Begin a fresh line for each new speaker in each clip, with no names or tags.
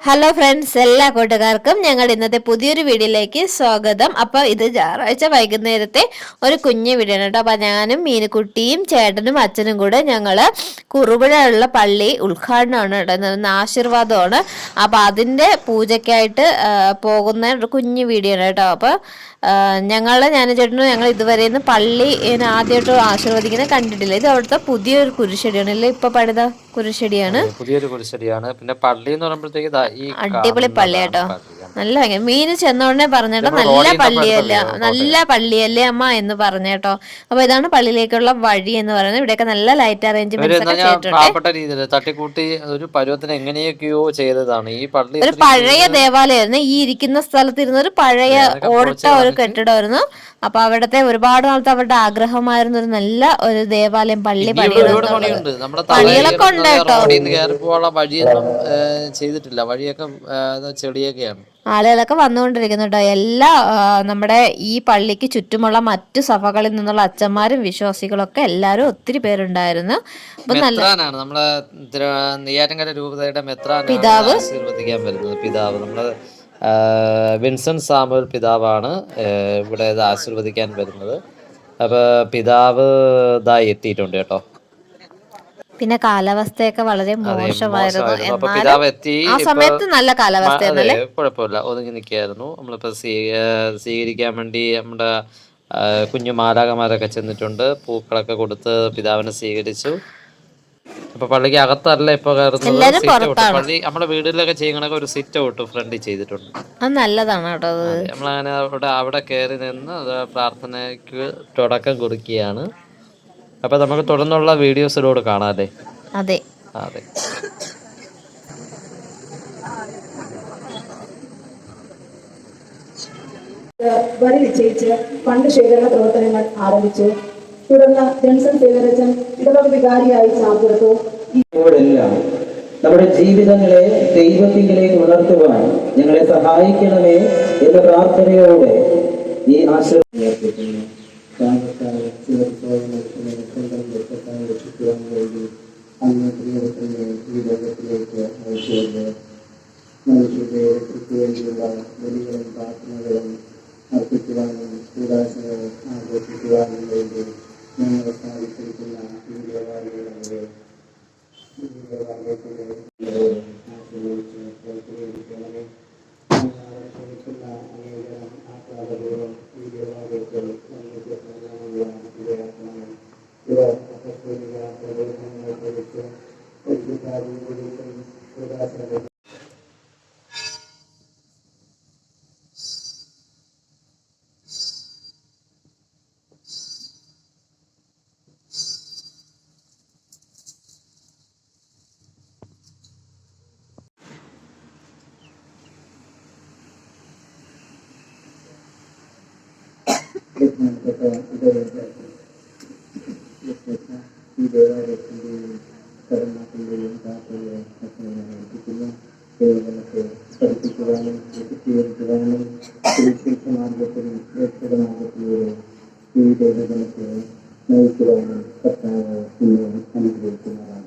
Hello friends, എല്ലാ കൂട്ടുകാർക്കും ഞങ്ങളുടെ ഇന്നത്തെ പുതിയൊരു വീഡിയോയിലേക്ക് സ്വാഗതം. അപ്പോൾ ഇത് ഞായറാഴ്ച വൈകുന്നേരത്തെ ഒരു കുഞ്ഞു വീഡിയോ ആണ് കേട്ടോ. അപ്പോൾ ഞാനും മീനുക്കുട്ടിയും ചേട്ടനും അച്ഛനും കൂടെ ഞങ്ങൾ കുറുപുഴയുള്ള പള്ളി ഉദ്ഘാടനമാണ് കേട്ടോ, ആശീർവാദമാണ്. അപ്പോൾ അതിൻ്റെ പൂജയ്ക്കായിട്ട് പോകുന്ന ഒരു കുഞ്ഞു വീഡിയോ ആണ് കേട്ടോ. അപ്പോൾ ഞാനും ചേട്ടനും ഞങ്ങൾ ഇതുവരെയൊന്നും പള്ളി ആദ്യമായിട്ട് ആശീർവദിക്കുന്നത് കണ്ടിട്ടില്ല. ഇത് അവിടുത്തെ പുതിയൊരു കുരിശടിയാണ് അല്ലേ, ഇപ്പൊ പണിത കുരിശടിയാണ്,
പുതിയൊരു കുരിശടിയാണ്. പിന്നെ പള്ളി എന്ന് പറയുമ്പോഴത്തേക്ക്
അടിപൊളി പള്ളി കേട്ടോ. നല്ല മീന് ചെന്നോടനെ പറഞ്ഞേട്ടോ, നല്ല പള്ളിയല്ലേ അമ്മ എന്ന് പറഞ്ഞേട്ടോ. അപ്പൊ ഇതാണ് പള്ളിയിലേക്കുള്ള വഴി എന്ന് പറയുന്നത്. ഇവിടെയൊക്കെ നല്ല ലൈറ്റ് അറേഞ്ച്മെന്റ്സ്
പാവപ്പെട്ട രീതിയിൽ തട്ടിക്കൂട്ടി ഒരു പരുവത്തിന് എങ്ങനെയൊക്കെയോ ചെയ്തതാണ് ഈ പള്ളി.
ഒരു പഴയ ദേവാലയമായിരുന്നു. ഈ ഇരിക്കുന്ന സ്ഥലത്ത് ഇരുന്ന ഒരു പഴയ ഓടിട്ട ഒരു കെട്ടിടമായിരുന്നു. അപ്പൊ അവിടത്തെ ഒരുപാട് നാളത്തെ അവരുടെ ആഗ്രഹമായിരുന്നു ഒരു നല്ല ഒരു ദേവാലയം പള്ളി പണികളൊക്കെ ഉണ്ട് കേട്ടോ.
വഴിയൊന്നും ചെയ്തിട്ടില്ല, വഴിയൊക്കെ ചെടിയൊക്കെയാണ്.
ആളുകളൊക്കെ വന്നുകൊണ്ടിരിക്കുന്നു കേട്ടോ. എല്ലാ നമ്മുടെ ഈ പള്ളിക്ക് ചുറ്റുമുള്ള മറ്റു സഭകളിൽ നിന്നുള്ള അച്ഛന്മാരും വിശ്വാസികളൊക്കെ എല്ലാവരും ഒത്തിരി പേരുണ്ടായിരുന്നു.
നമ്മളെ നെയ്യാറ്റിൻകര രൂപതയുടെ പിതാവ് ആശീർവദിക്കാൻ വരുന്നത്. പിതാവ് നമ്മള് വിൻസെന്റ് സാമുവൽ പിതാവാണ് ഇവിടെ ആശീർവദിക്കാൻ വരുന്നത്. അപ്പൊ പിതാവ് എത്തിയിട്ടുണ്ട് കേട്ടോ.
പിന്നെ കാലാവസ്ഥയൊക്കെ വളരെ മോശമായിരുന്നു.
ആ
സമയത്ത് നല്ല കാലാവസ്ഥ,
കുഴപ്പമില്ല, ഒതുങ്ങി നിൽക്കായിരുന്നു. നമ്മളിപ്പോ സ്വീകരിക്കാൻ വേണ്ടി നമ്മുടെ കുഞ്ഞു മാലാകമാരൊക്കെ ചെന്നിട്ടുണ്ട്. പൂക്കളൊക്കെ കൊടുത്ത് പിതാവിനെ സ്വീകരിച്ചു. അപ്പൊ പള്ളിക്ക് അകത്തല്ല ഇപ്പൊ പള്ളി നമ്മുടെ വീട്ടിലൊക്കെ ചെയ്യണ ഒരു സിറ്റ് ഔട്ട് ഫ്രണ്ടിൽ ചെയ്തിട്ടുണ്ട്.
അത് നല്ലതാണ് കേട്ടോ.
നമ്മളങ്ങനെ അവിടെ കയറി നിന്ന് പ്രാർത്ഥനയ്ക്ക് തുടക്കം കുറിക്കുകയാണ്. അപ്പൊ നമുക്ക് തുടർന്നുള്ള വീഡിയോസിലൂടെ കാണാല്ലേ.
അതെ
അതെ.
വഴി നിശ്ചയിച്ച് ഫണ്ട് ശേഖരണ പ്രവർത്തനങ്ങൾ ആരംഭിച്ചു. തുടർന്ന് ജൻസൺ സേവരച്ചൻ ഇടവക വികാരിയായി ചാർജെടുത്തു.
ഇപ്പോഴെല്ലാം നമ്മുടെ ജീവിതങ്ങളെ ദൈവത്തിലേക്ക് ഉണർത്തുവാൻ ഞങ്ങളെ സഹായിക്കണമേ എന്ന പ്രാർത്ഥനയോടെ ഈ ആശീർവാദം മനുഷ്യരുടെ വേണ്ടിയുള്ള ബലികളും പ്രാർത്ഥനകളും അർപ്പിക്കുവാനും കൂടാശകളും ആഘോഷിക്കുവാനും വേണ്ടി ഞങ്ങൾ സ്ഥാപിച്ചിരിക്കുന്ന ഈ ദേവാലയങ്ങളെ ആശ്രയിച്ച് പ്രവർത്തിക്കണമേ. ക്ഷണിക്കുന്ന അനേകം ആഹ്ലാദപൂർവ്വം ഈ ദേവാലയത്തിൽ നമുക്ക് ഇടയാക്കണമേ. ഇവർ അപസ്തോലിക പ്രബോധനങ്ങളെ കുറിച്ച് കൂടാശകൾ ഈ ദേവാലയത്തിന്റെയും കടമാറ്റിന്റെയും പ്രാർത്ഥനയെ ഏൽപ്പിക്കുന്നു. ദൈവത്തെ പഠിപ്പിക്കുവാനും വിശുദ്ധീകരിക്കുവാനും സുവിശേഷ മാർഗത്തിലും രക്ഷക മാർഗത്തിലൂടെ ഈ ദൈവജനത്തെ നയിക്കുവാനും കർത്താവ് ഇന്ന് അനുഗ്രഹിക്കുന്നതാകട്ടെ.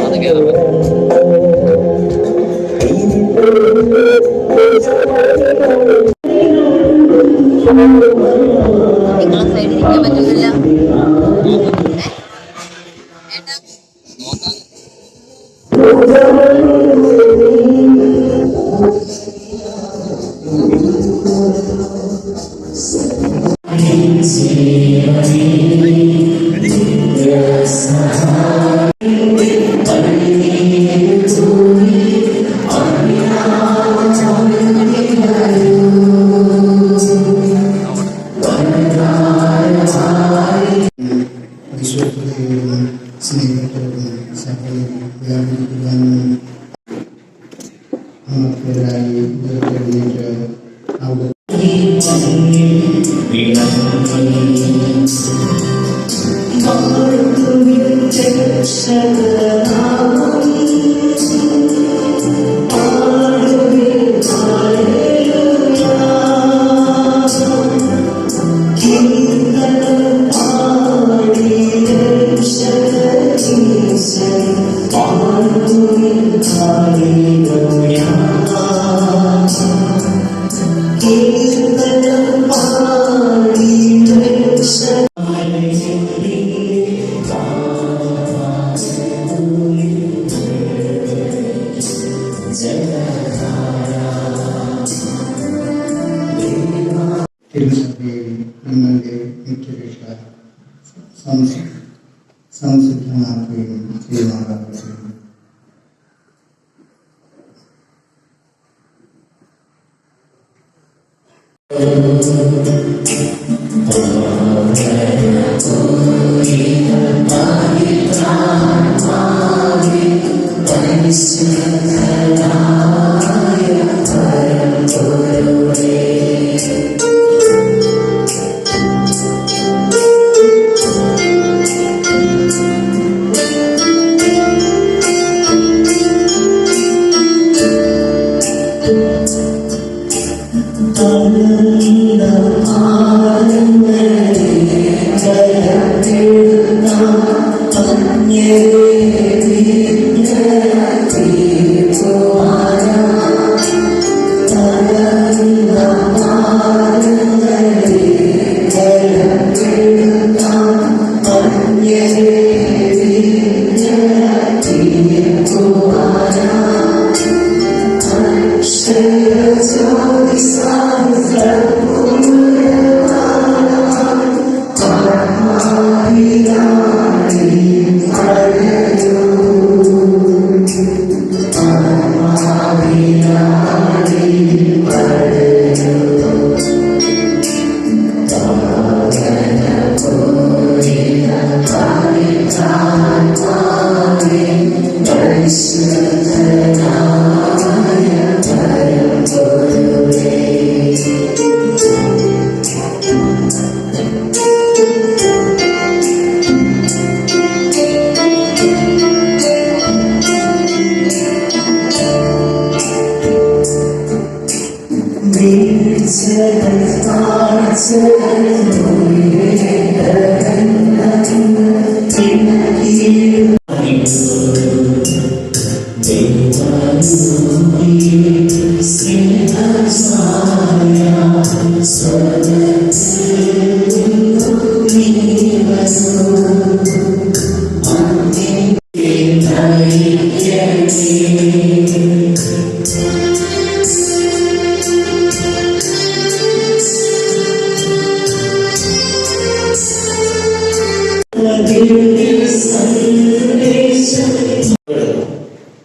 അത് കേറും.
നിങ്ങളെ സൈഡിൽ ഇരിക്കാൻ പറ്റുന്നില്ല.
വിശ്വസ്തയോടും സ്നേഹത്തോടും സഭയിൽ വ്യാപരിക്കുവാനും നമുക്കെതിരായി ഉയർത്തെഴുന്നേറ്റ് അവിടെ തിരുസഭയിൽ നിങ്ങളുടെ നിത്യരക്ഷ സംസിദ്ധമാക്കുകയും ചെയ്യുമാറാകട്ടെ.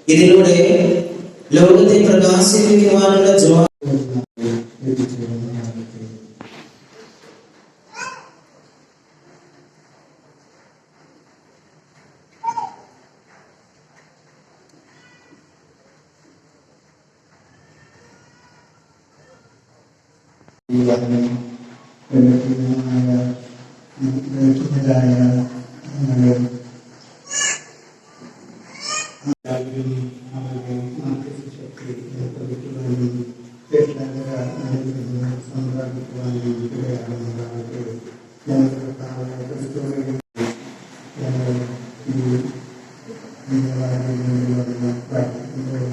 ഇതിലൂടെ ലോകത്തെ പ്രകാശിപ്പിക്കുവാനുള്ള
അവരുടെ മാനസിക ശക്തി ഏർപ്പെടുത്തുവാനും സമ്പാദിക്കുവാനും ഇടയാകുന്നതാകട്ടെ. ഞങ്ങളുടെ കർത്താവായ ക്രിസ്തുവിനെ ഞങ്ങൾ ഈ നിങ്ങളായി വന്ന് പ്രാർത്ഥിക്കുമ്പോൾ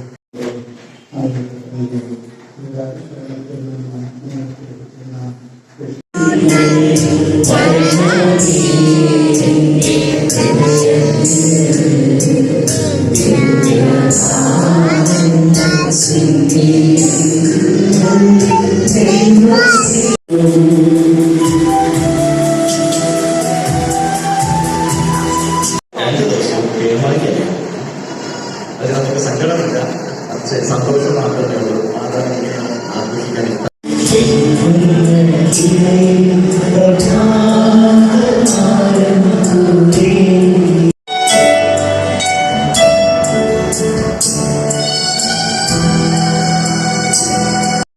അത് നമുക്ക് സങ്കടമില്ല, പക്ഷേ സന്തോഷം മാത്രമേ ഉള്ളൂ. മാതാവിനെ ആഘോഷിക്കാൻ